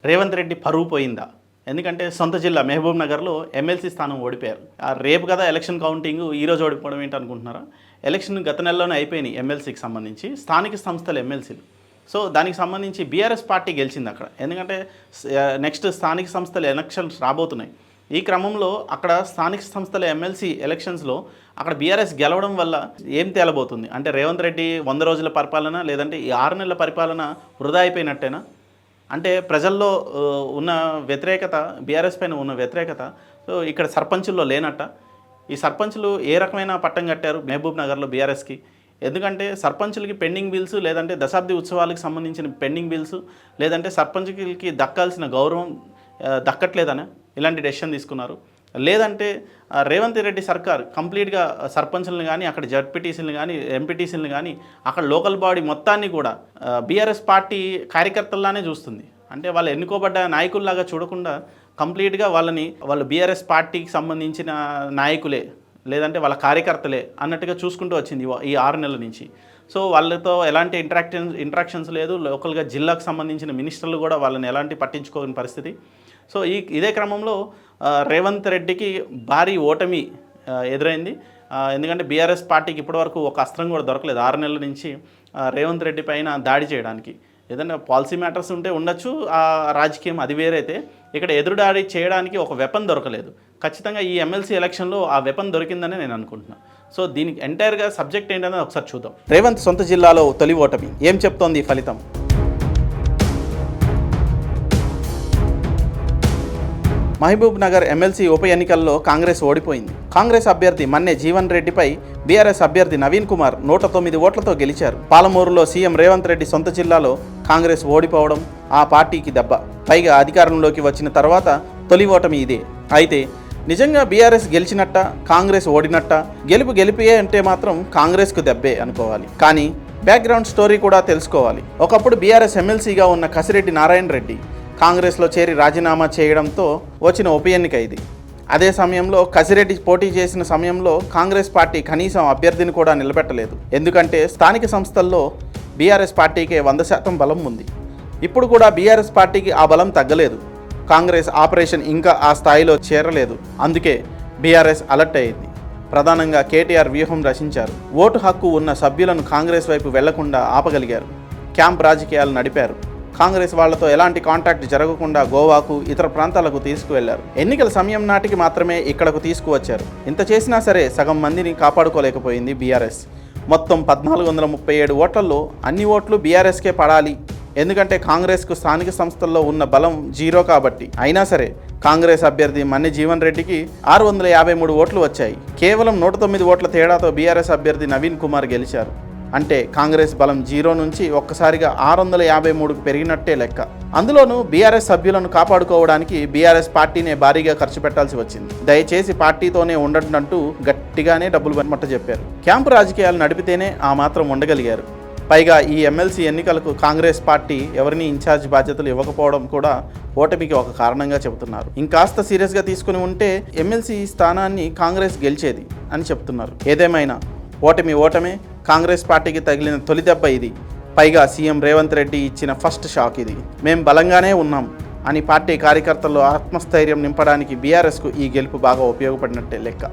రేవంత్ రెడ్డి పరువు పోయిందా? ఎందుకంటే సొంత జిల్లా మహబూబ్ నగర్లో ఎమ్మెల్సీ స్థానం ఓడిపోయారు. రేపు కదా ఎలక్షన్ కౌంటింగ్, ఈరోజు ఓడిపోవడం ఏంటి అనుకుంటున్నారా? ఎలక్షన్ గత నెలలోనే అయిపోయినాయి ఎమ్మెల్సీకి సంబంధించి, స్థానిక సంస్థల ఎమ్మెల్సీలు. సో దానికి సంబంధించి బీఆర్ఎస్ పార్టీ గెలిచింది అక్కడ. ఎందుకంటే నెక్స్ట్ స్థానిక సంస్థల ఎలక్షన్స్ రాబోతున్నాయి. ఈ క్రమంలో అక్కడ స్థానిక సంస్థల ఎమ్మెల్సీ ఎలక్షన్స్లో అక్కడ బీఆర్ఎస్ గెలవడం వల్ల ఏం తేలబోతుంది అంటే, రేవంత్ రెడ్డి 100 రోజుల పరిపాలన లేదంటే ఈ 6 నెలల పరిపాలన వృధా అయిపోయినట్టేనా? అంటే ప్రజల్లో ఉన్న వ్యతిరేకత, బీఆర్ఎస్ పైన ఉన్న వ్యతిరేకత సో ఇక్కడ సర్పంచుల్లో లేనట్ట. ఈ సర్పంచులు ఏ రకమైన పట్టం కట్టారు మహబూబ్ నగర్లో బీఆర్ఎస్కి? ఎందుకంటే సర్పంచులకి పెండింగ్ బిల్స్, లేదంటే దశాబ్ది ఉత్సవాలకు సంబంధించిన పెండింగ్ బిల్స్, లేదంటే సర్పంచులకి దక్కాల్సిన గౌరవం దక్కట్లేదని ఇలాంటి డెసిషన్ తీసుకున్నారు. లేదంటే రేవంత్ రెడ్డి సర్కార్ కంప్లీట్గా సర్పంచులను కానీ, అక్కడ జడ్పీటీసీలను కానీ, ఎంపీటీసీలను కానీ, అక్కడ లోకల్ బాడీ మొత్తాన్ని కూడా బీఆర్ఎస్ పార్టీ కార్యకర్తల్లానే చూస్తుంది. అంటే వాళ్ళు ఎన్నుకోబడ్డ నాయకుల్లాగా చూడకుండా కంప్లీట్గా వాళ్ళు బీఆర్ఎస్ పార్టీకి సంబంధించిన నాయకులే, లేదంటే వాళ్ళ కార్యకర్తలే అన్నట్టుగా చూసుకుంటూ వచ్చింది ఈ 6 నెలల నుంచి. సో వాళ్ళతో ఎలాంటి ఇంట్రాక్షన్స్ లేదు. లోకల్గా జిల్లాకు సంబంధించిన మినిస్టర్లు కూడా వాళ్ళని ఎలాంటి పట్టించుకోని పరిస్థితి. సో ఇదే క్రమంలో రేవంత్ రెడ్డికి భారీ ఓటమి ఎదురైంది. ఎందుకంటే బీఆర్ఎస్ పార్టీకి ఇప్పటివరకు ఒక అస్త్రం కూడా దొరకలేదు 6 నెలల నుంచి రేవంత్ రెడ్డి పైన దాడి చేయడానికి. ఏదైనా పాలసీ మ్యాటర్స్ ఉంటే ఉండొచ్చు, ఆ రాజకీయం అది వేరైతే. ఇక్కడ ఎదురుదాడి చేయడానికి ఒక వెపన్ దొరకలేదు. ఖచ్చితంగా ఈ ఎమ్మెల్సీ ఎలక్షన్లో ఆ వెపన్ దొరికిందని నేను అనుకుంటున్నాను. సో దీనికి ఎంటైర్గా సబ్జెక్ట్ ఏంటనేది ఒకసారి చూద్దాం. రేవంత్ సొంత జిల్లాలో తొలి ఓటమి ఏం చెప్తోంది ఈ ఫలితం? మహబూబ్ నగర్ ఎమ్మెల్సీ ఉప ఎన్నికల్లో కాంగ్రెస్ ఓడిపోయింది. కాంగ్రెస్ అభ్యర్థి మన్నె జీవన్ రెడ్డిపై బీఆర్ఎస్ అభ్యర్థి నవీన్ కుమార్ 109 ఓట్లతో గెలిచారు. పాలమూరులో సీఎం రేవంత్ రెడ్డి సొంత జిల్లాలో కాంగ్రెస్ ఓడిపోవడం ఆ పార్టీకి దెబ్బ. పైగా అధికారంలోకి వచ్చిన తర్వాత తొలి ఓటమి ఇదే. అయితే నిజంగా బీఆర్ఎస్ గెలిచినట్ట, కాంగ్రెస్ ఓడినట్ట? గెలిపియే అంటే మాత్రం కాంగ్రెస్కు దెబ్బే అనుకోవాలి. కానీ బ్యాక్గ్రౌండ్ స్టోరీ కూడా తెలుసుకోవాలి. ఒకప్పుడు బీఆర్ఎస్ ఎమ్మెల్సీగా ఉన్న కసిరెడ్డి నారాయణ రెడ్డి కాంగ్రెస్లో చేరి రాజీనామా చేయడంతో వచ్చిన ఉప ఎన్నిక ఇది. అదే సమయంలో కసిరెడ్డి పోటీ చేసిన సమయంలో కాంగ్రెస్ పార్టీ కనీసం అభ్యర్థిని కూడా నిలబెట్టలేదు. ఎందుకంటే స్థానిక సంస్థల్లో బీఆర్ఎస్ పార్టీకే 100% బలం ఉంది. ఇప్పుడు కూడా బీఆర్ఎస్ పార్టీకి ఆ బలం తగ్గలేదు. కాంగ్రెస్ ఆపరేషన్ ఇంకా ఆ స్థాయిలో చేరలేదు. అందుకే బీఆర్ఎస్ అలర్ట్ అయింది. ప్రధానంగా కేటీఆర్ వ్యూహం రచించారు. ఓటు హక్కు ఉన్న సభ్యులను కాంగ్రెస్ వైపు వెళ్లకుండా ఆపగలిగారు. క్యాంప్ రాజకీయాలు నడిపారు. కాంగ్రెస్ వాళ్లతో ఎలాంటి కాంటాక్ట్ జరగకుండా గోవాకు, ఇతర ప్రాంతాలకు తీసుకువెళ్లారు. ఎన్నికల సమయం నాటికి మాత్రమే ఇక్కడకు తీసుకువచ్చారు. ఇంత చేసినా సరే సగం మందిని కాపాడుకోలేకపోయింది బీఆర్ఎస్. మొత్తం 1437 ఓట్లలో అన్ని ఓట్లు బీఆర్ఎస్కే పడాలి. ఎందుకంటే కాంగ్రెస్కు స్థానిక సంస్థల్లో ఉన్న బలం 0 కాబట్టి. అయినా సరే కాంగ్రెస్ అభ్యర్థి మన్నె జీవన్ రెడ్డికి 653 ఓట్లు వచ్చాయి. కేవలం 109 ఓట్ల తేడాతో బీఆర్ఎస్ అభ్యర్థి నవీన్ కుమార్ గెలిచారు. అంటే కాంగ్రెస్ బలం 0 నుంచి ఒక్కసారిగా 653కు పెరిగినట్టే లెక్క. అందులోనూ బీఆర్ఎస్ సభ్యులను కాపాడుకోవడానికి బీఆర్ఎస్ పార్టీనే భారీగా ఖర్చు పెట్టాల్సి వచ్చింది. దయచేసి పార్టీతోనే ఉండండి అంటూ గట్టిగానే డబ్బులు పనిమట్ట చెప్పారు. క్యాంపు రాజకీయాలు నడిపితేనే ఆ మాత్రం ఉండగలిగారు. పైగా ఈ ఎమ్మెల్సీ ఎన్నికలకు కాంగ్రెస్ పార్టీ ఎవరిని ఇన్ఛార్జ్ బాధ్యతలు ఇవ్వకపోవడం కూడా ఓటమికి ఒక కారణంగా చెబుతున్నారు. ఇంకాస్త సీరియస్గా తీసుకుని ఉంటే ఎమ్మెల్సీ స్థానాన్ని కాంగ్రెస్ గెలిచేది అని చెప్తున్నారు. ఏదేమైనా ఓటమే. కాంగ్రెస్ పార్టీకి తగిలిన తొలి దెబ్బ ఇది. పైగా సీఎం రేవంత్ రెడ్డి ఇచ్చిన ఫస్ట్ షాక్ ఇది. మేం బలంగానే ఉన్నాం అని పార్టీ కార్యకర్తల్లో ఆత్మస్థైర్యం నింపడానికి బీఆర్ఎస్కు ఈ గెలుపు బాగా ఉపయోగపడినట్టే లెక్క.